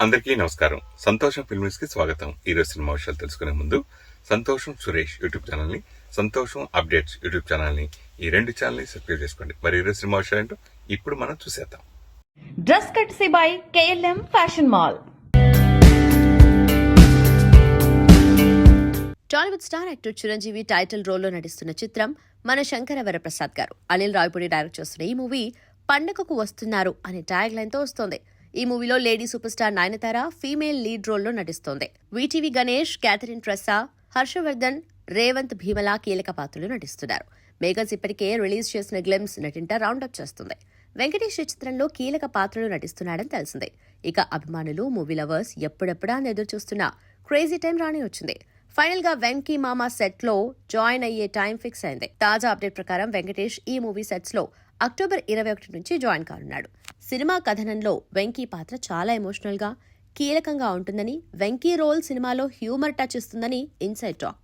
అందరికీ నమస్కారం. సంతోషం ఫిల్మ్స్ కి స్వాగతం. ఈరోజు సినిమా విషయాలు తెలుసుకునే ముందు సంతోషం సురేష్ యూట్యూబ్ ఛానల్ ని, సంతోషం అప్డేట్స్ యూట్యూబ్ ఛానల్ ని, ఈ రెండు ఛానల్ ని సబ్స్క్రైబ్ చేసుకోండి. మరి ఈరోజు సినిమా విషయాలు ఏంటో ఇప్పుడు మనం చూసేద్దాం. Dress కట్సీ by KLM fashion mall. Tollywood star actor Chiranjeevi title రోల్లో నటిస్తున్న చిత్రం మన శంకర వరప్రసాద్ గారు. అనిల్ రావిపూడి డైరెక్ట్ చేస్తున్న ఈ మూవీ పండగకు వస్తున్నారు అనే ట్యాగ్ లైన్ తో వస్తోంది. ఈ మూవీలో lady super star Nayanthara female lead రోల్లో నటిస్తోంది. వీటీవీ గణేష్, క్యాథరిన్ ట్రెస్సా, హర్షవర్ధన్, రేవంత్ భీమలా కీలక పాత్రలు నటిస్తున్నారు. మేకర్స్ ఇప్పటికే రిలీజ్ చేసిన గ్లిమ్స్ నటింట రౌండప్ చేస్తుంది. వెంకటేష్ ఈ చిత్రంలో కీలక పాత్రలు నటిస్తున్నాడని తెలిసిందే. ఇక అభిమానులు, మూవీ లవర్స్ ఎప్పుడెప్పుడా అని ఎదురు చూస్తున్న క్రేజీ టైం రాని వచ్చింది. ఫైనల్ గా వెంకీ మామా సెట్ లో జాయిన్ అయ్యే టైం ఫిక్స్ అయింది. తాజా అప్డేట్ ప్రకారం వెంకటేష్ ఈ మూవీ సెట్స్ లో అక్టోబర్ 21 నుంచి జాయిన్ కానున్నాడు. సినిమా కథనంలో వెంకీ పాత్ర చాలా ఎమోషనల్ గా, కీలకంగా ఉంటుందని, వెంకీ రోల్ సినిమాలో హ్యూమర్ టచ్ ఇస్తుందని inside talk.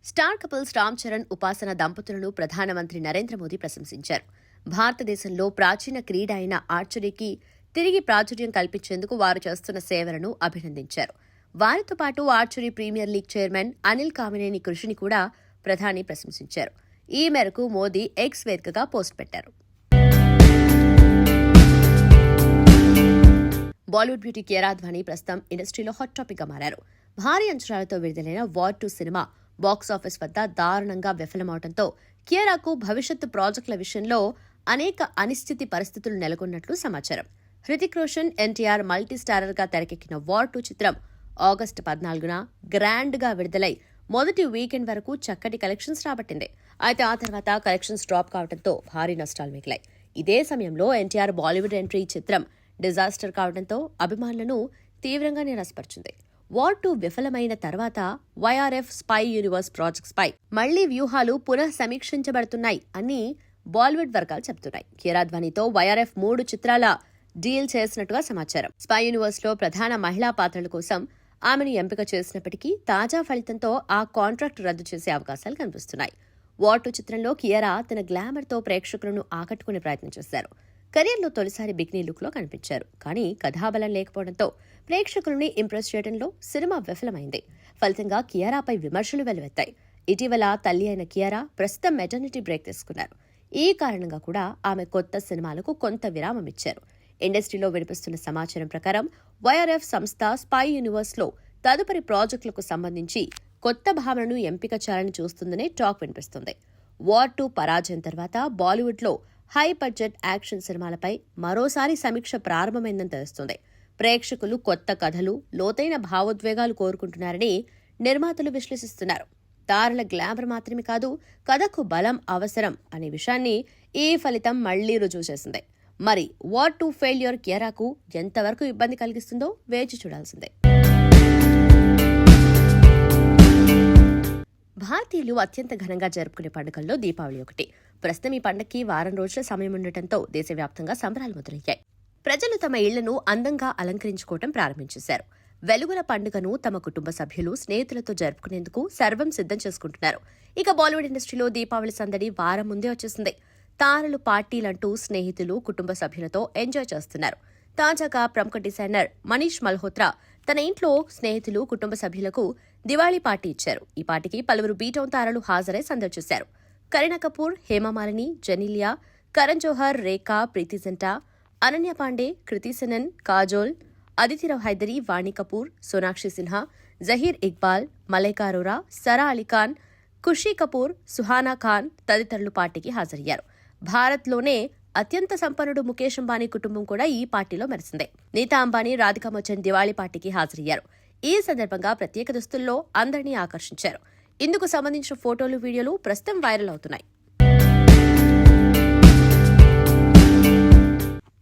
Star couples Ram Charan, ఉపాసన దంపతులను ప్రధానమంత్రి నరేంద్ర మోదీ ప్రశంసించారు. భారతదేశంలో ప్రాచీన క్రీడ అయిన ఆర్చరీకి తిరిగి ప్రాచుర్యం కల్పించేందుకు వారు చేస్తున్న సేవలను అభినందించారు. వారితో పాటు archery premier league chairman Anil Kamineni కృషిని కూడా ప్రధాని ప్రశంసించారు. ఈ మేరకు మోదీ ఎక్స్ వేదికగా పోస్ట్ పెట్టారు. బాలీవుడ్ బ్యూటీ కియారా అద్వానీ ప్రస్తుతం ఇండస్ట్రీలో హాట్ టాపిక్ గా మారారు. భారీ అంచనాలతో విడుదలైన వార్ 2 సినిమా బాక్సాఫీస్ వద్ద దారుణంగా విఫలమవడంతో కియారాకు భవిష్యత్తు ప్రాజెక్టుల విషయంలో అనేక అనిశ్చితి పరిస్థితులు నెలకొన్నట్లు సమాచారం. హృతిక్ రోషన్, ఎన్టీఆర్ మల్టీ స్టారర్ గా తెరకెక్కిన వార్ 2 చిత్రం ఆగస్టు 14న గ్రాండ్ గా విడుదలై మొదటి వీకెండ్ వరకు చక్కటి కలెక్షన్స్ రాబట్టింది. అయితే ఆ తర్వాత కలెక్షన్స్ డ్రాప్ కావడంతో భారీ నష్టాలు మిగిలాయి. ఇదే సమయంలో ఎన్టీఆర్ బాలీవుడ్ ఎంట్రీ చిత్రం డిజాస్టర్ కావడంతో అభిమానులను తీవ్రంగా నిరాశపరిచింది. వార్ 2 విఫలమైన తర్వాత YRF స్పై యూనివర్స్ ప్రాజెక్ట్స్ పై మళ్లీ వ్యూహాలు పునః సమీక్షించబడుతున్నాయి అని బాలీవుడ్ వర్గాలు చెబుతున్నాయి. కియారా అద్వానీతో YRF 3 చిత్రాల డీల్ చేసినట్టుగా సమాచారం. స్పై యూనివర్స్ లో ప్రధాన మహిళా పాత్రల కోసం ఆమెను ఎంపిక చేసినప్పటికీ తాజా ఫలితంతో ఆ కాంట్రాక్ట్ రద్దు చేసే అవకాశాలు కనిపిస్తున్నాయి. వార్ 2 చిత్రంలో కియారా తన గ్లామర్ తో ప్రేక్షకులను ఆకట్టుకునే ప్రయత్నం చేశారు. కెరీర్లో తొలిసారి బికినీ లుక్ లో కనిపించారు. కానీ కథాబలం లేకపోవడంతో ప్రేక్షకులని ఇంప్రెస్ చేయడంలో సినిమా విఫలమైంది. ఫలితంగా కియారాపై విమర్శలు వెల్లువెత్తాయి. ఇటీవల తల్లి అయిన కియారా ప్రస్తుతం మెటర్నిటీ బ్రేక్ తీసుకున్నారు. ఈ కారణంగా కూడా ఆమె కొత్త సినిమాలకు కొంత విరామం ఇచ్చారు. ఇండస్ట్రీలో వినిపిస్తున్న సమాచారం ప్రకారం YRF సంస్థ స్పై యూనివర్స్ లో తదుపరి ప్రాజెక్టులకు సంబంధించి కొత్త భావనను ఎంపిక చేయాలని చూస్తుందనే టాక్ వినిపిస్తుంది. వార్ 2 పరాజయం తర్వాత బాలీవుడ్ లో హై బడ్జెట్ యాక్షన్ సినిమాలపై మరోసారి సమీక్ష ప్రారంభమైందని తెలుస్తుంది. ప్రేక్షకులు కొత్త కథలు, లోతైన భావోద్వేగాలు కోరుకుంటున్నారని నిర్మాతలు విశ్లేషిస్తున్నారు. తారల గ్లామర్ మాత్రమే కాదు, కథకు బలం అవసరం అనే విషయాన్ని ఈ ఫలితం మళ్లీ రుజువు చేసింది. మరి వార్ 2 ఫెయిల్యూర్ కియారాకు ఎంతవరకు ఇబ్బంది కలిగిస్తుందో వేచి చూడాల్సిందే. భారతీయులు అత్యంత ఘనంగా జరుపుకునే పండుగల్లో దీపావళి ఒకటి. ప్రస్తుతం ఈ పండుగకి వారం రోజుల సమయం ఉండటంతో దేశవ్యాప్తంగా సంబరాలు మొదలయ్యాయి. ప్రజలు తమ ఇళ్లను అందంగా అలంకరించుకోవడం ప్రారంభించేశారు. వెలుగుల పండుగను తమ కుటుంబ సభ్యులు, స్నేహితులతో జరుపుకునేందుకు సర్వం సిద్ధం చేసుకుంటున్నారు. ఇక బాలీవుడ్ ఇండస్ట్రీలో దీపావళి సందడి వారం ముందే వచ్చేసింది. తారలు పార్టీలంటూ స్నేహితులు, కుటుంబ సభ్యులతో ఎంజాయ్ చేస్తున్నారు. తాజాగా ప్రముఖ డిజైనర్ మనీష్ మల్హోత్రా తన ఇంట్లో స్నేహితులు, కుటుంబ సభ్యులకు దివాళీ పార్టీ ఇచ్చారు. ఈ పార్టీకి పలువురు బీటౌన్ తారలు హాజరై సందడి చేశారు. కరీనా కపూర్, హేమమాలిని, జెనీలియా, కరణ్ జోహర్, రేఖా, ప్రీతి జింటా, అనన్య పాండే, కృతి సెనన్, కాజోల్, అదితిరావ్ హైదరీ, వాణి కపూర్, సోనాక్షి సిన్హా, జహీర్ ఇక్బాల్, మలైకా అరోరా, సరా అలీఖాన్, ఖుషీ కపూర్, సుహానా ఖాన్ తదితరులు పార్టీకి హాజరయ్యారు. భారత్లోనే అత్యంత సంపన్నుడు ముఖేష్ అంబానీ కుటుంబం కూడా ఈ పార్టీలో మెరిసింది. నీతా అంబానీ, రాధికా మర్చెంట్ దివాళీ పార్టీకి హాజరయ్యారు. ఈ సందర్భంగా ప్రత్యేక దుస్తుల్లో అందరినీ ఆకర్షించారు. ఇందుకు సంబంధించిన ఫోటోలు, వీడియోలు ప్రస్తుతం వైరల్ అవుతున్నాయి.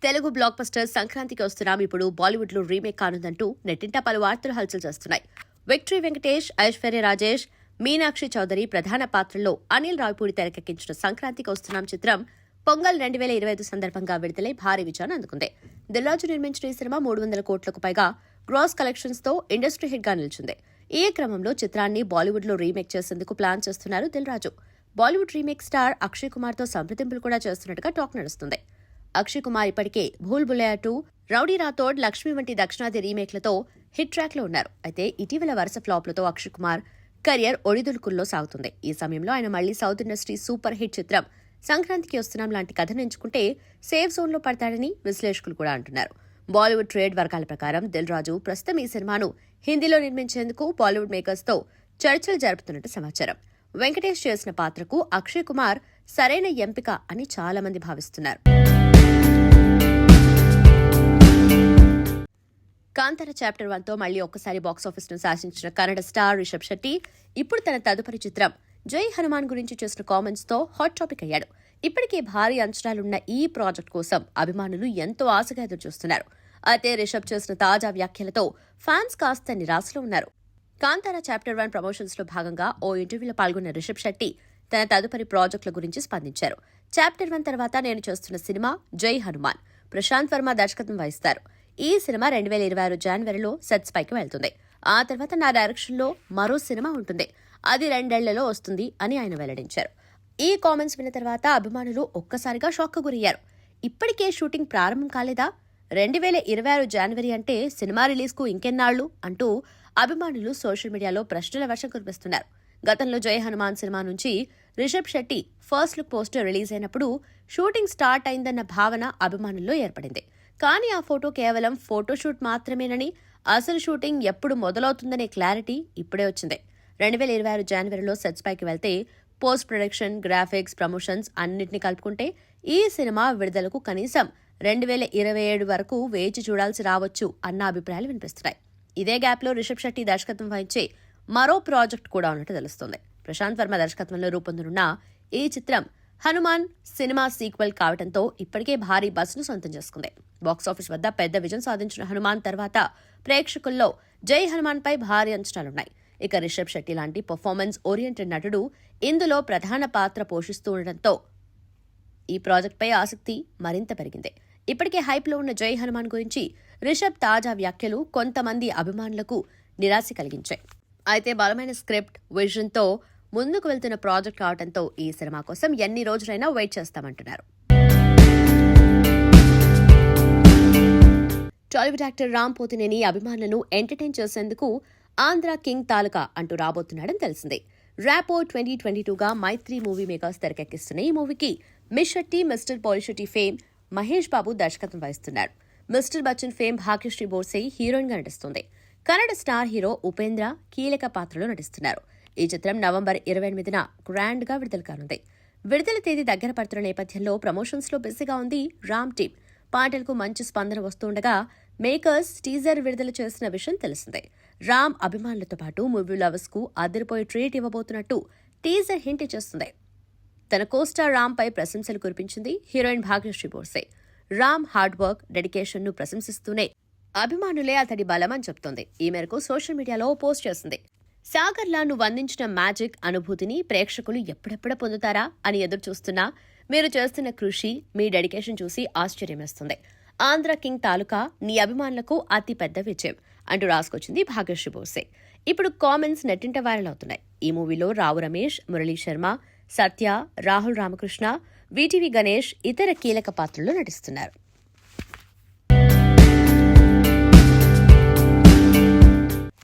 తెలుగు బ్లాక్ బస్టర్ సంక్రాంతికి వస్తున్నాం ఇప్పుడు బాలీవుడ్ లో రీమేక్ కానుందంటూ నెట్టింట పలు వార్తలు హల్చల్ చేస్తున్నాయి. విక్టరీ వెంకటేష్, ఐశ్వర్య రాజేష్, మీనాక్షి చౌదరి ప్రధాన పాత్రల్లో అనిల్ రావిపూడి తెరకెక్కించిన సంక్రాంతికి వస్తున్నాం చిత్రం పొంగల్ 2025 సందర్భంగా విడుదలై భారీ విజయాన్ని అందుకుంది. దిల్రాజు నిర్మించిన ఈ సినిమా 300 కోట్లకు పైగా గ్రాస్ కలెక్షన్స్ తో ఇండస్ట్రీ హిట్ గా నిలిచింది. ఈ క్రమంలో చిత్రాన్ని బాలీవుడ్ లో రీమేక్ చేసేందుకు ప్లాన్ చేస్తున్నారు దిల్రాజు. బాలీవుడ్ రీమేక్ స్టార్ అక్షయ్ కుమార్ తో సంప్రదింపులు కూడా చేస్తున్నట్టుగా టాక్ నడుస్తుంది. అక్షయ్ కుమార్ ఇప్పటికే భూల్ భులయ్యా 2, రౌడీ రాథోడ్, లక్ష్మి వంటి దక్షిణాది రీమేక్లతో హిట్ ట్రాక్లో ఉన్నారు. అయితే ఇటీవల వరుస ఫ్లాప్లతో అక్షయ్ కుమార్ కెరియర్ ఒడిదుడుకుల్లో సాగుతుంది. ఈ సమయంలో ఆయన మళ్లీ సౌత్ ఇండస్ట్రీ సూపర్ హిట్ చిత్రం సంక్రాంతికి వస్తున్నాం లాంటి కథను ఎంచుకుంటే సేఫ్ జోన్లో పడతాడని విశ్లేషకులు కూడా అంటున్నారు. బాలీవుడ్ ట్రేడ్ వర్గాల ప్రకారం దిల్ రాజు ప్రస్తుతం ఈ సినిమాను హిందీలో నిర్మించేందుకు బాలీవుడ్ మేకర్స్తో చర్చలు జరుపుతున్నట్టు సమాచారం. వెంకటేష్ చేసిన పాత్రకు అక్షయ్ కుమార్ సరైన ఎంపిక అని చాలా మంది భావిస్తున్నారు. కాంతార చాప్టర్ 1తో మళ్లీ ఒక్కసారి బాక్సాఫీస్ ను శాసించిన కన్నడ స్టార్ రిషబ్ శెట్టి ఇప్పుడు తన తదుపరి చిత్రం జై హనుమాన్ గురించి చేసిన కామెంట్స్ తో హాట్ టాపిక్ అయ్యాడు. ఇప్పటికే భారీ అంచనాలున్న ఈ ప్రాజెక్ట్ కోసం అభిమానులు ఎంతో ఆశగా ఎదురుచూస్తున్నారు. అయితే రిషబ్ చేసిన తాజా వ్యాఖ్యలతో ఫ్యాన్స్ కాస్త నిరాశలో ఉన్నారు. కాంతార చాప్టర్ 1 ప్రమోషన్స్ లో భాగంగా ఓ ఇంటర్వ్యూలో పాల్గొన్న రిషబ్ శెట్టి తన తదుపరి ప్రాజెక్టుల గురించి స్పందించారు. చాప్టర్ 1 తర్వాత నేను చేస్తున్న సినిమా జై హనుమాన్. ప్రశాంత్ వర్మ దర్శకత్వం వహిస్తారు. ఈ సినిమా 2026 జనవరిలో సెట్స్ పైకి వెళ్తుంది. ఆ తర్వాత నా డైరెక్షన్ లో మరో సినిమా ఉంటుంది. అది 2 ఏళ్లలో వస్తుంది అని ఆయన వెల్లడించారు. ఈ కామెంట్స్ విన్న తర్వాత అభిమానులు ఒక్కసారిగా షాక్ గురయ్యారు. ఇప్పటికే షూటింగ్ ప్రారంభం కాలేదా? 2026 జనవరి అంటే సినిమా రిలీజ్ కు ఇంకెన్నాళ్లు అంటూ అభిమానులు సోషల్ మీడియాలో ప్రశ్నల వర్షం కురిపిస్తున్నారు. గతంలో జై హనుమాన్ సినిమా నుంచి Rishab Shetty first look poster release అయినప్పుడు షూటింగ్ స్టార్ట్ అయిందన్న భావన అభిమానుల్లో ఏర్పడింది. కానీ ఆ ఫోటో కేవలం ఫోటోషూట్ మాత్రమేనని, అసలు షూటింగ్ ఎప్పుడు మొదలవుతుందనే క్లారిటీ ఇప్పుడే వచ్చింది. 2026 జనవరిలో సెట్స్ పైకి వెళ్తే పోస్ట్ ప్రొడక్షన్, గ్రాఫిక్స్, ప్రమోషన్స్ అన్నింటినీ కలుపుకుంటే ఈ సినిమా విడుదలకు కనీసం 2027 వరకు వేచి చూడాల్సి రావచ్చు అన్న అభిప్రాయాలు వినిపిస్తున్నాయి. ఇదే గ్యాప్లో రిషబ్ శెట్టి దర్శకత్వం వహించే మరో ప్రాజెక్ట్ కూడా ఉన్నట్టు తెలుస్తోంది. ప్రశాంత్ వర్మ దర్శకత్వంలో రూపొందనున్న ఈ చిత్రం హనుమాన్ సినిమా సీక్వెల్ కావడంతో ఇప్పటికే భారీ బస్ను సొంతం చేసుకుంది. బాక్సాఫీస్ వద్ద పెద్ద విజయం సాధించిన హనుమాన్ తర్వాత ప్రేక్షకుల్లో జై హనుమాన్ పై భారీ అంచనాలున్నాయి. ఇక రిషబ్ శెట్టి లాంటి పర్ఫార్మెన్స్ ఓరియంటెడ్ నటుడు ఇందులో ప్రధాన పాత్ర పోషిస్తూ ఉండటంతో ఈ ప్రాజెక్టుపై ఆసక్తి మరింత పెరిగింది. ఇప్పటికే హైప్లో ఉన్న జై హనుమాన్ గురించి రిషబ్ తాజా వ్యాఖ్యలు కొంతమంది అభిమానులకు నిరాశ కలిగించాయి. అయితే బలమైన స్క్రిప్ట్, విజన్తో ముందుకు వెళ్తున్న ప్రాజెక్ట్ కావడంతో ఈ సినిమా కోసం ఎన్ని రోజులైనా వెయిట్ చేస్తామంటున్నారు. టాలీవుడ్ యాక్టర్ రామ్ పోతినేని అభిమానులను ఎంటర్టైన్ చేసేందుకు ఆంధ్ర కింగ్ తాలూకా అంటూ రాబోతున్నాడని తెలిసిందే. ర్యాపో 2022గా మైత్రి మూవీ మేకర్స్ తెరకెక్కిస్తున్న ఈ మూవీకి miss Shetty, mister Polishetty fame Mahesh Babu దర్శకత్వం వహిస్తున్నారు. Mister Bachchan fame Bhagyashri Borse heroine గా నటిస్తుంది. కన్నడ స్టార్ హీరో ఉపేంద్ర కీలక పాత్రలో నటిస్తున్నారు. ఈ చిత్రం నవంబర్ 28న గ్రాండ్ గా విడుదల కానుంది. విడుదల తేదీ దగ్గర పడుతున్న నేపథ్యంలో ప్రమోషన్స్ లో బిజీగా ఉంది రామ్ టీమ్. పాటలకు మంచి స్పందన వస్తుండగా మేకర్స్ టీజర్ విడుదల చేసిన విషయం తెలిసిందే. రామ్ అభిమానులతో పాటు మూవీ లవర్స్ కు అదిరిపోయే ట్రీట్ ఇవ్వబోతున్నట్టు టీజర్ హింట్ ఇచ్చేస్తుంది. తన కోస్టార్ రామ్ పై ప్రశంసలు కురిపించింది heroine Bhagyashri Borse. Ram hard work, dedication ను ప్రశంసిస్తూనే అభిమానులే అతడి బలమని చెప్తోంది. ఈ మేరకు సోషల్ మీడియాలో పోస్ట్ చేసింది. సాగర్లా నువ్వు అందించిన మ్యాజిక్ అనుభూతిని ప్రేక్షకులు ఎప్పుడెప్పుడు పొందుతారా అని ఎదురుచూస్తున్నా మీరు చేస్తున్న కృషి, మీ డెడికేషన్ చూసి ఆశ్చర్యమేస్తుంది. ఆంధ్ర కింగ్ తాలూకా నీ అభిమానులకు అతి పెద్ద విజయం అంటూ రాసుకొచ్చింది భాగ్యశ్రీ బోర్సే. ఇప్పుడు కామెంట్స్ నెట్టింట వైరల్ అవుతున్నాయి. ఈ మూవీలో రావు రమేష్, మురళీ శర్మ, సత్య, రాహుల్ రామకృష్ణ, వీటీవీ గణేష్ ఇతర కీలక పాత్రల్లో నటిస్తున్నారు.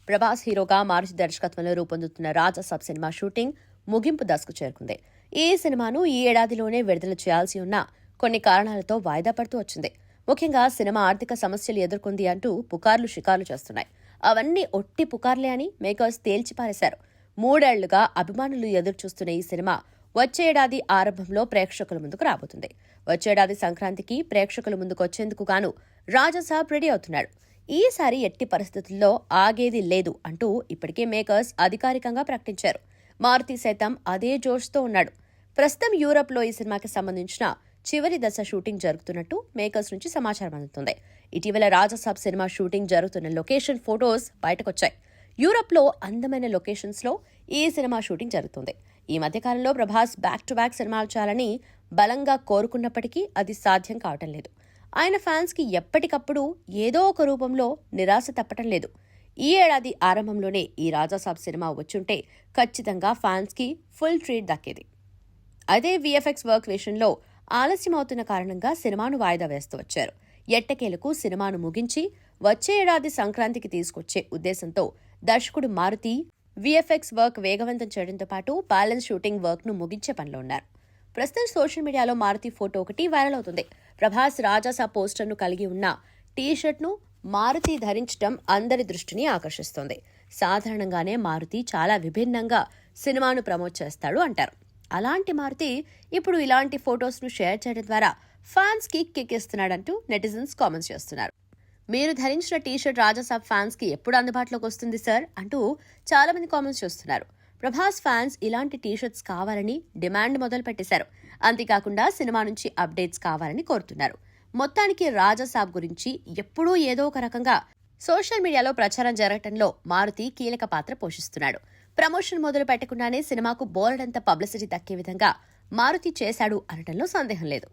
ప్రభాస్ హీరోగా మారుతి దర్శకత్వంలో రూపొందుతున్న రాజాసాబ్ సినిమా షూటింగ్ ముగింపు దశకు చేరుకుంది. ఈ సినిమాను ఈ ఏడాదిలోనే విడుదల చేయాల్సి ఉన్న కొన్ని కారణాలతో వాయిదా పడుతూ వచ్చింది. ముఖ్యంగా సినిమా ఆర్థిక సమస్యలు ఎదుర్కొంది అంటూ పుకార్లు షికార్లు చేస్తున్నాయి. అవన్నీ ఒట్టి పుకార్లే అని మేకర్స్ తేల్చిపారేశారు. 3 ఏళ్లుగా అభిమానులు ఎదురుచూస్తున్న ఈ సినిమా వచ్చే ఏడాది ఆరంభంలో ప్రేక్షకుల ముందుకు రాబోతుంది. వచ్చేడాది సంక్రాంతికి ప్రేక్షకుల ముందుకు వచ్చేందుకు గాను రాజాసాబ్ రెడీ అవుతున్నాడు. ఈసారి ఎట్టి పరిస్థితుల్లో ఆగేది లేదు అంటూ ఇప్పటికే మేకర్స్ అధికారికంగా ప్రకటించారు. మారుతి సైతం అదే జోష్తో ఉన్నాడు. ప్రస్తుతం యూరప్లో ఈ సినిమాకి సంబంధించిన చివరి దశ షూటింగ్ జరుగుతున్నట్టు మేకర్స్ నుంచి సమాచారం అందుతుంది. ఇటీవల రాజాసాబ్ సినిమా షూటింగ్ జరుగుతున్న లొకేషన్ ఫొటోస్ బయటకొచ్చాయి. యూరప్లో అందమైన లొకేషన్స్లో ఈ సినిమా షూటింగ్ జరుగుతుంది. ఈ మధ్యకాలంలో ప్రభాస్ బ్యాక్ టు బ్యాక్ సినిమాలు చేయాలని బలంగా కోరుకున్నప్పటికీ అది సాధ్యం కావటం లేదు. ఆయన ఫ్యాన్స్కి ఎప్పటికప్పుడు ఏదో ఒక రూపంలో నిరాశ తప్పటం లేదు. ఈ ఏడాది ఆరంభంలోనే ఈ రాజాసాబ్ సినిమా వచ్చుంటే ఖచ్చితంగా ఫ్యాన్స్కి ఫుల్ ట్రీట్ దక్కేది. అదే వీఎఫ్ఎక్స్ వర్క్ విషయంలో ఆలస్యమవుతున్న కారణంగా సినిమాను వాయిదా వేస్తూ వచ్చారు. ఎట్టకేలకు సినిమాను ముగించి వచ్చే ఏడాది సంక్రాంతికి తీసుకొచ్చే ఉద్దేశంతో దర్శకుడు మారుతి విఎఫ్ఎక్స్ వర్క్ వేగవంతం చేయడంతో పాటు బ్యాలెన్స్ షూటింగ్ వర్క్ ను ముగించే పనిలో ఉన్నారు. ప్రస్తుతం సోషల్ మీడియాలో మారుతి ఫోటో ఒకటి వైరల్ అవుతుంది. ప్రభాస్ రాజాసా పోస్టర్ ను కలిగి ఉన్న టీ-షర్ట్ ను మారుతి ధరించడం అందరి దృష్టిని ఆకర్షిస్తోంది. సాధారణంగానే మారుతి చాలా విభిన్నంగా సినిమాను ప్రమోట్ చేస్తాడు అంటారు. అలాంటి మారుతి ఇప్పుడు ఇలాంటి ఫొటోస్ ను షేర్ చేయడం ద్వారా ఫ్యాన్స్ కి కిక్ ఇస్తున్నాడంటూ నెటిజన్స్ కామెంట్స్ చేస్తున్నారు. మీరు ధరించిన టీ-షర్ట్ రాజాసాబ్ ఫ్యాన్స్ కి ఎప్పుడు అందుబాటులోకి వస్తుంది సార్ అంటూ చాలా మంది కామెంట్స్ చేస్తున్నారు. ప్రభాస్ ఫ్యాన్స్ ఇలాంటి టీ-షర్ట్స్ కావాలని డిమాండ్ మొదలు పెట్టేశారు. అంతేకాకుండా సినిమా నుంచి అప్డేట్స్ కావాలని కోరుతున్నారు. మొత్తానికి రాజాసాబ్ గురించి ఎప్పుడూ ఏదో ఒక రకంగా సోషల్ మీడియాలో ప్రచారం జరగటంలో మారుతి కీలక పాత్ర పోషిస్తున్నాడు. ప్రమోషన్ మొదలు పెట్టకుండానే సినిమాకు బోలెడంత పబ్లిసిటీ దక్కే విధంగా మారుతి చేశాడు అనటంలో సందేహం లేదు.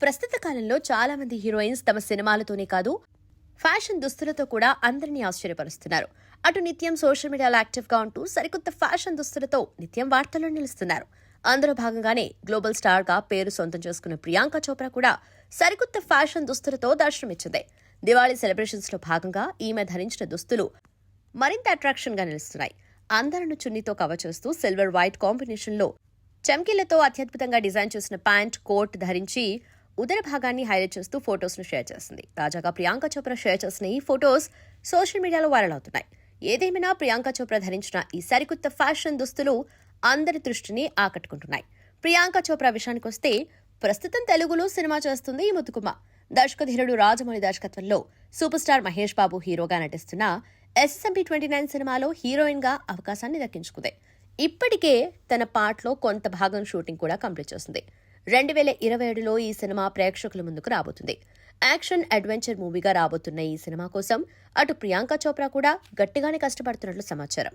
ప్రస్తుత కాలంలో చాలా మంది హీరోయిన్స్ తమ సినిమాలతోనే కాదు ఫ్యాషన్ దుస్తులతో కూడా అందరినీ ఆశ్చర్యపరుస్తున్నారు. అటు నిత్యం సోషల్ మీడియాలో యాక్టివ్గా ఉంటూ సరికొత్త ఫ్యాషన్ దుస్తులతో నిత్యం వార్తల్లో నిలుస్తున్నారు. అందులో భాగంగానే గ్లోబల్ స్టార్గా పేరు సొంతం చేసుకున్న ప్రియాంక చోప్రా కూడా సరికొత్త ఫ్యాషన్ దుస్తులతో దర్శనమిచ్చింది. దివాళీ సెలబ్రేషన్స్ లో భాగంగా ఈమె ధరించిన దుస్తులు మరింత అట్రాక్షన్ గా నిలుస్తున్నాయి. అందరను చున్నీతో కవర్ చేస్తూ సిల్వర్ వైట్ కాంబినేషన్ లో చమ్కీలతో అత్యద్భుతంగా డిజైన్ చేసిన ప్యాంట్ కోట్ ధరించి ఉదర భాగాన్ని హైలైట్ చేస్తూ ఫొటోస్ ను షేర్ చేసింది. తాజాగా ప్రియాంక చోప్రా షేర్ చేసిన ఈ ఫొటోస్ సోషల్ మీడియాలో వైరల్ అవుతున్నాయి. ఏదేమైనా ప్రియాంక చోప్రా ధరించిన ఈ సరికొత్త ఫ్యాషన్ దుస్తులు అందరి దృష్టిని ఆకట్టుకుంటున్నాయి. ప్రియాంక చోప్రా విషయానికొస్తే ప్రస్తుతం తెలుగులో సినిమా చేస్తుంది ఈ ముతుకుమ. దర్శకధీరుడు రాజమౌళి దర్శకత్వంలో సూపర్ స్టార్ మహేష్ బాబు హీరోగా నటిస్తున్న SMP29 సినిమాలో హీరోయిన్ గా అవకాశాన్ని దక్కించుకుంది. ఇప్పటికే తన పార్ట్లో కొంత భాగం షూటింగ్ కూడా కంప్లీట్ చేసింది. 2027లో ఈ సినిమా ప్రేక్షకుల ముందుకు రాబోతుంది. యాక్షన్ అడ్వెంచర్ మూవీగా రాబోతున్న ఈ సినిమా కోసం అటు ప్రియాంక చోప్రా కూడా గట్టిగానే కష్టపడుతున్నట్లు సమాచారం.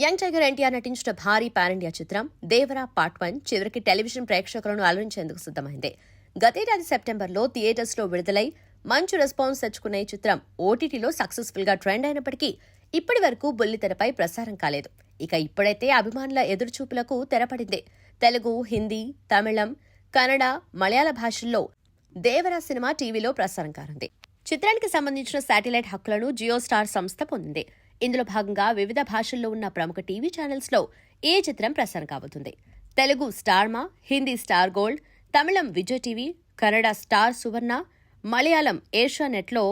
యంగ్ టైగర్ ఎన్టీఆర్ నటించిన భారీ పాన్ ఇండియా చిత్రం దేవరా పార్ట్ 1 చివరికి టెలివిజన్ ప్రేక్షకులను అలరించేందుకు సిద్ధమైంది. గతేడాది సెప్టెంబర్లో థియేటర్స్ లో విడుదలై మంచి రెస్పాన్స్ తెచ్చుకున్న ఈ చిత్రం ఓటీటీలో సక్సెస్ఫుల్ గా ట్రెండ్ అయినప్పటికీ ఇప్పటి వరకు బుల్లితెరపై ప్రసారం కాలేదు. ఇక ఇప్పుడైతే అభిమానుల ఎదురుచూపులకు తెరపడింది. తెలుగు, హిందీ, తమిళం, కన్నడ, మలయాళ భాషల్లో దేవరా సినిమా టీవీలో ప్రసారం కానుంది. చిత్రానికి సంబంధించిన శాటిలైట్ హక్కులను జియో స్టార్ సంస్థ పొందింది. ఇందులో భాగంగా వివిధ భాషల్లో ఉన్న ప్రముఖ టీవీ ఛానల్స్ లో ఈ చిత్రం ప్రసారం కాబోతుంది. తెలుగు స్టార్ మా, హిందీ స్టార్ గోల్డ్, తమిళం విజయ్ టీవీ, కన్నడ స్టార్ సువర్ణ, మలయాళం ఏషియా నెట్లో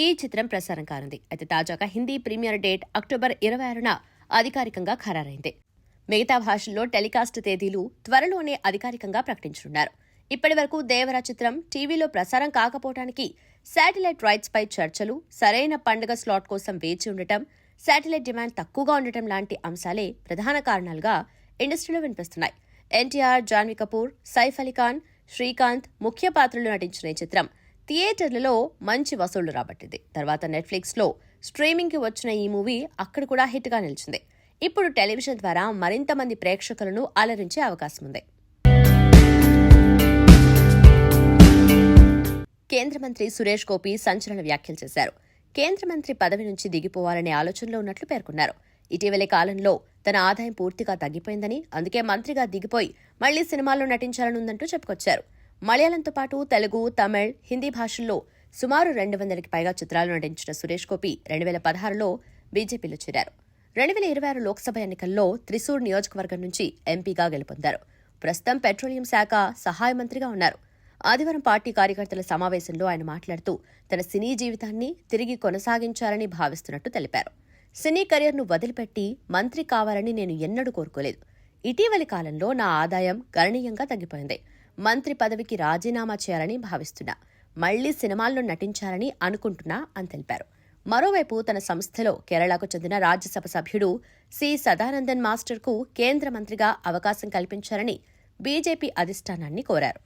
ఈ చిత్రం ప్రసారం కానుంది. అయితే తాజాగా హిందీ ప్రీమియర్ డేట్ అక్టోబర్ 26న అధికారికంగా ఖరారైంది. మిగతా భాషల్లో టెలికాస్ట్ తేదీలు త్వరలోనే అధికారికంగా ప్రకటించనున్నారు. ఇప్పటి వరకు దేవరా చిత్రం టీవీలో ప్రసారం కాకపోవడానికి శాటిలైట్ రైట్స్ పై చర్చలు, సరైన పండుగ స్లాట్ కోసం వేచి ఉండటం, శాటిలైట్ డిమాండ్ తక్కువగా ఉండటం లాంటి అంశాలే ప్రధాన కారణాలుగా ఇండస్ట్రీలో వినిపిస్తున్నాయి. ఎన్టీఆర్, జాన్వీ కపూర్, సైఫ్ అలీ ఖాన్, శ్రీకాంత్ ముఖ్య పాత్రలు నటించిన ఈ చిత్రం థియేటర్లలో మంచి వసూళ్లు రాబట్టింది. తర్వాత నెట్ఫ్లిక్స్ లో స్ట్రీమింగ్ కి వచ్చిన ఈ మూవీ అక్కడ కూడా హిట్ గా నిలిచింది. ఇప్పుడు టెలివిజన్ ద్వారా మరింత మంది ప్రేక్షకులను అలరించే అవకాశం ఉంది. కేంద్ర మంత్రి సురేష్ గోపి సంచలన వ్యాఖ్యలు చేశారు. కేంద్ర మంత్రి పదవి నుంచి దిగిపోవాలనే ఆలోచనలో ఉన్నట్లు పేర్కొన్నారు. ఇటీవలి కాలంలో తన ఆదాయం పూర్తిగా తగ్గిపోయిందని, అందుకే మంత్రిగా దిగిపోయి మళ్లీ సినిమాల్లో నటించాలనుందంటూ చెప్పుకొచ్చారు. మలయాళంతో పాటు తెలుగు, తమిళ్, హిందీ భాషల్లో సుమారు 200కి పైగా చిత్రాలు నటించిన సురేష్ గోపి 2016లో బీజేపీలో చేరారు. 2026 లోక్సభ ఎన్నికల్లో త్రిశూర్ నియోజకవర్గం నుంచి ఎంపీగా గెలుపొందారు. ప్రస్తుతం పెట్రోలియం శాఖ సహాయ మంత్రిగా ఉన్నారు. ఆదివారం పార్టీ కార్యకర్తల సమావేశంలో ఆయన మాట్లాడుతూ తన సినీ జీవితాన్ని తిరిగి కొనసాగించాలని భావిస్తున్నట్టు తెలిపారు. సినీ కెరీర్ను వదిలిపెట్టి మంత్రి కావాలని నేను ఎన్నడూ కోరుకోలేదు. ఇటీవలి కాలంలో నా ఆదాయం గణనీయంగా తగ్గిపోయింది. మంత్రి పదవికి రాజీనామా చేయాలని భావిస్తున్నా. మళ్లీ సినిమాల్లో నటించాలని అనుకుంటున్నా అని తెలిపారు. మరోవైపు తన సంస్థలో కేరళకు చెందిన రాజ్యసభ సభ్యుడు సి సదానందన్ మాస్టర్కు కేంద్ర మంత్రిగా అవకాశం కల్పించాలని బీజేపీ అధిష్టానాన్ని కోరారు.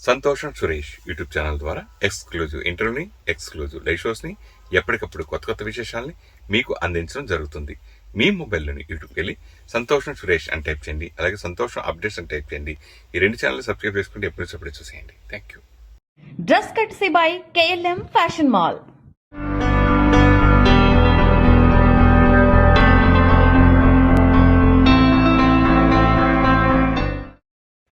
సంతోషం సురేష్ యూట్యూబ్ ఛానల్ ద్వారా ఎక్స్క్లూజివ్ ఇంటర్వ్యూని, ఎక్స్క్లూజివ్ లైవ్ షోస్ని, ఎప్పటికప్పుడు కొత్త విశేషాలని మీకు అందించడం జరుగుతుంది. మీ మొబైల్లోని యూట్యూబ్కి వెళ్ళి సంతోషం సురేష్ అని టైప్ చేయండి. అలాగే సంతోషం అప్డేట్స్ అని టైప్ చేయండి. ఈ 2 ఛానల్ సబ్స్క్రైబ్ చేసుకుంటే ఎప్పుడు చూసేయండి. Thank you. Dress కట్సీ by KLM fashion mall.